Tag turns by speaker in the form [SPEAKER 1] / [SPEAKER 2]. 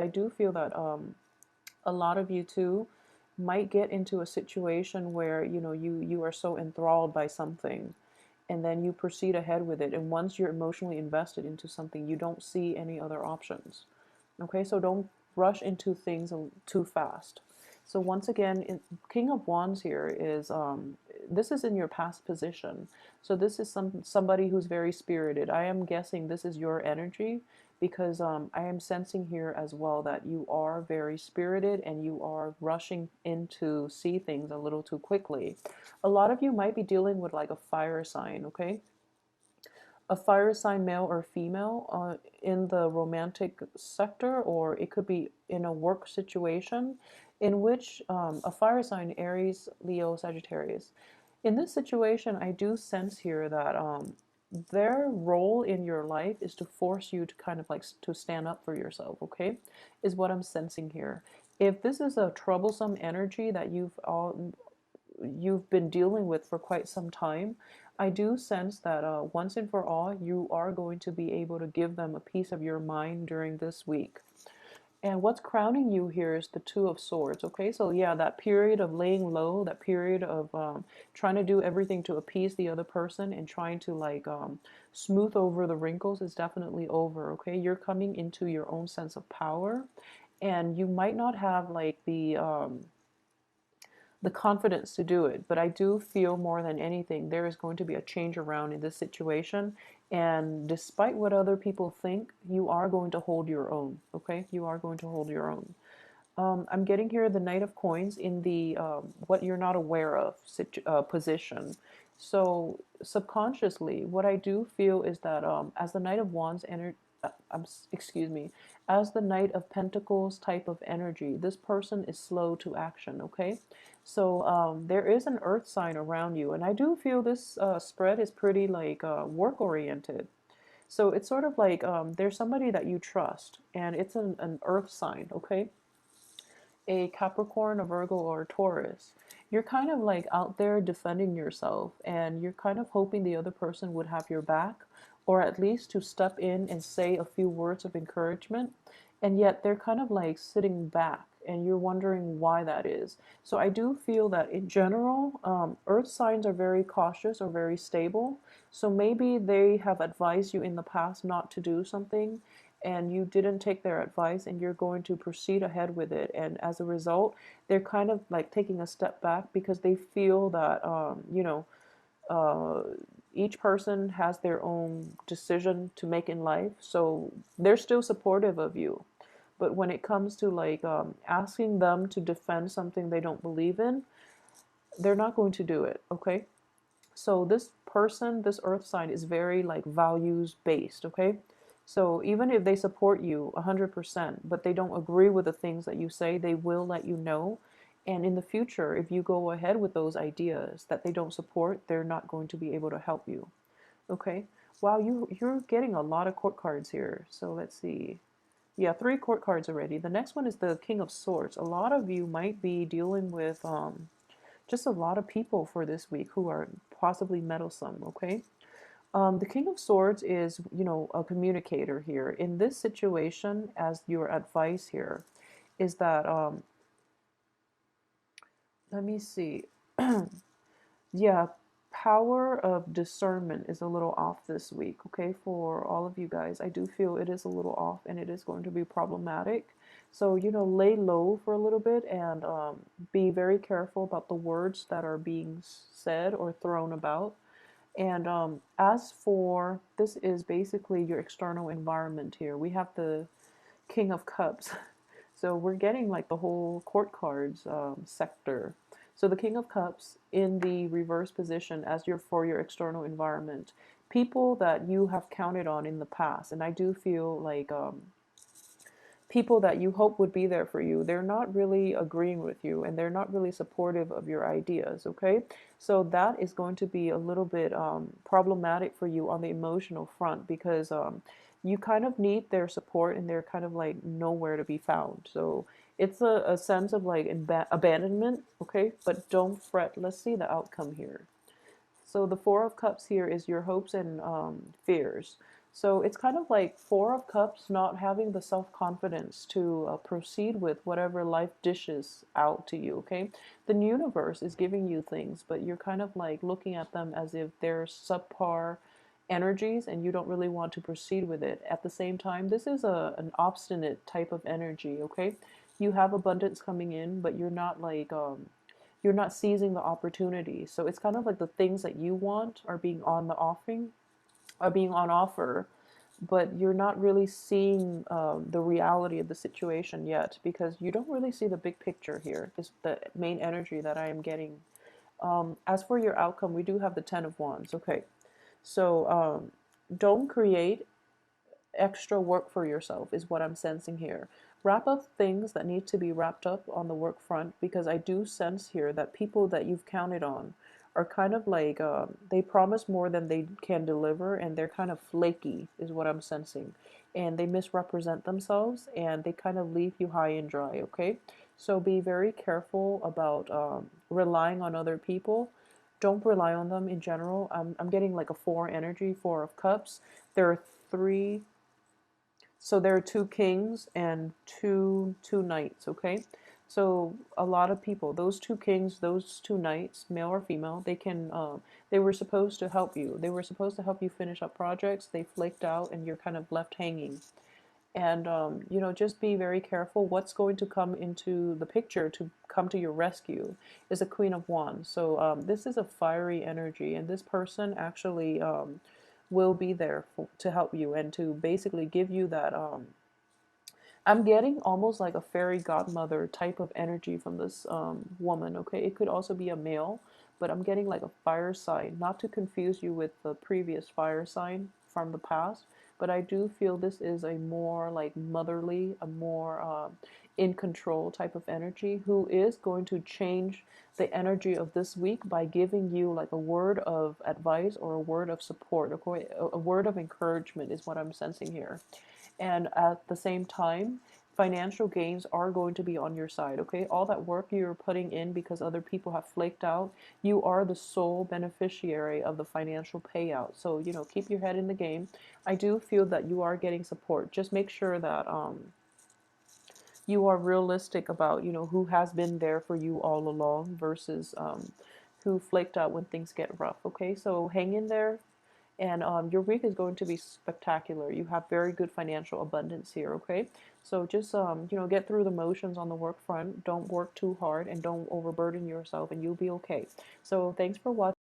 [SPEAKER 1] I do feel that a lot of you too might get into a situation where you are so enthralled by something, and then you proceed ahead with it, and once you're emotionally invested into something, you don't see any other options. Okay, so don't rush into things too fast. So once again, King of Wands here is this is in your past position. So this is somebody who's very spirited. I am guessing this is your energy, because I am sensing here as well that you are very spirited and you are rushing in to see things a little too quickly. A lot of you might be dealing with like a fire sign, okay? A fire sign, male or female, in the romantic sector, or it could be in a work situation in which a fire sign, Aries, Leo, Sagittarius. In this situation, I do sense here that their role in your life is to force you to kind of like to stand up for yourself, okay? Is what I'm sensing here. If this is a troublesome energy that you've been dealing with for quite some time, I do sense that once and for all, you are going to be able to give them a piece of your mind during this week. And what's crowning you here is the Two of Swords. Okay, so yeah, that period of laying low, that period of trying to do everything to appease the other person and trying to like smooth over the wrinkles is definitely over. Okay, you're coming into your own sense of power, and you might not have like the confidence to do it. But I do feel more than anything, there is going to be a change around in this situation. And despite what other people think, you are going to hold your own. Okay? You are going to hold your own. I'm getting here the Knight of Coins in the what you're not aware of position. So subconsciously, what I do feel is that as the Knight of Wands excuse me, as the Knight of Pentacles type of energy, this person is slow to action. Okay, so there is an Earth sign around you, and I do feel this spread is pretty like work oriented. So it's sort of like there's somebody that you trust, and it's an Earth sign. Okay, a Capricorn, a Virgo, or a Taurus, you're kind of like out there defending yourself, and you're kind of hoping the other person would have your back, or at least to step in and say a few words of encouragement. And yet they're kind of like sitting back, and you're wondering why that is. So I do feel that in general, earth signs are very cautious or very stable. So maybe they have advised you in the past not to do something, and you didn't take their advice, and you're going to proceed ahead with it, and as a result they're kind of like taking a step back because they feel that uh, each person has their own decision to make in life, so they're still supportive of you. But when it comes to like asking them to defend something they don't believe in, they're not going to do it. Okay, so this person, this earth sign, is very like values based. Okay, so even if they support you 100%, but they don't agree with the things that you say, they will let you know. And in the future, if you go ahead with those ideas that they don't support, they're not going to be able to help you. Okay, wow, you're getting a lot of court cards here. So let's see. Yeah, 3 court cards already. The next one is the King of Swords. A lot of you might be dealing with just a lot of people for this week who are possibly meddlesome. Okay, the King of Swords is, a communicator here. In this situation, as your advice here, is that, let me see. Yeah, power of discernment is a little off this week, okay, for all of you guys. I do feel it is a little off, and it is going to be problematic. So, lay low for a little bit, and be very careful about the words that are being said or thrown about. And as for this, is basically your external environment here. We have the King of Cups. So we're getting like the whole court cards sector. So the King of Cups in the reverse position as for your external environment. People that you have counted on in the past. And I do feel like people that you hope would be there for you, they're not really agreeing with you, and they're not really supportive of your ideas. Okay, so that is going to be a little bit problematic for you on the emotional front, because you kind of need their support, and they're kind of like nowhere to be found. So it's a sense of like abandonment. Okay, but don't fret, let's see the outcome here. So the Four of Cups here is your hopes and fears. So it's kind of like Four of Cups, not having the self-confidence to proceed with whatever life dishes out to you, okay? The universe is giving you things, but you're kind of like looking at them as if they're subpar energies and you don't really want to proceed with it. At the same time, this is an obstinate type of energy, okay? You have abundance coming in, but you're not seizing the opportunity. So it's kind of like the things that you want are being on the offering, are being on offer, but you're not really seeing the reality of the situation yet because you don't really see the big picture here. Is the main energy that I am getting. As for your outcome, we do have the Ten of Wands. Okay, so don't create extra work for yourself is what I'm sensing here. Wrap up things that need to be wrapped up on the work front because I do sense here that people that you've counted on are kind of like they promise more than they can deliver and they're kind of flaky is what I'm sensing. And they misrepresent themselves and they kind of leave you high and dry, okay? So be very careful about relying on other people. Don't rely on them in general. I'm getting like a four energy, Four of Cups. There are three, so there are two kings and two knights, okay? So a lot of people, those two kings, those two knights, male or female, they were supposed to help you. They were supposed to help you finish up projects. They flaked out, and you're kind of left hanging. And just be very careful. What's going to come into the picture to come to your rescue is a Queen of Wands. So this is a fiery energy, and this person actually will be there to help you and to basically give you that. I'm getting almost like a fairy godmother type of energy from this woman. Okay, it could also be a male, but I'm getting like a fire sign. Not to confuse you with the previous fire sign from the past, but I do feel this is a more like motherly, a more in control type of energy who is going to change the energy of this week by giving you like a word of advice or a word of support. Okay, a word of encouragement is what I'm sensing here. And at the same time, financial gains are going to be on your side, okay? All that work you're putting in because other people have flaked out, you are the sole beneficiary of the financial payout. So, keep your head in the game. I do feel that you are getting support. Just make sure that you are realistic about, who has been there for you all along versus who flaked out when things get rough, okay? So hang in there, and your week is going to be spectacular. You have very good financial abundance here, okay? So just get through the motions on the work front. Don't work too hard and don't overburden yourself, and you'll be okay. So thanks for watching.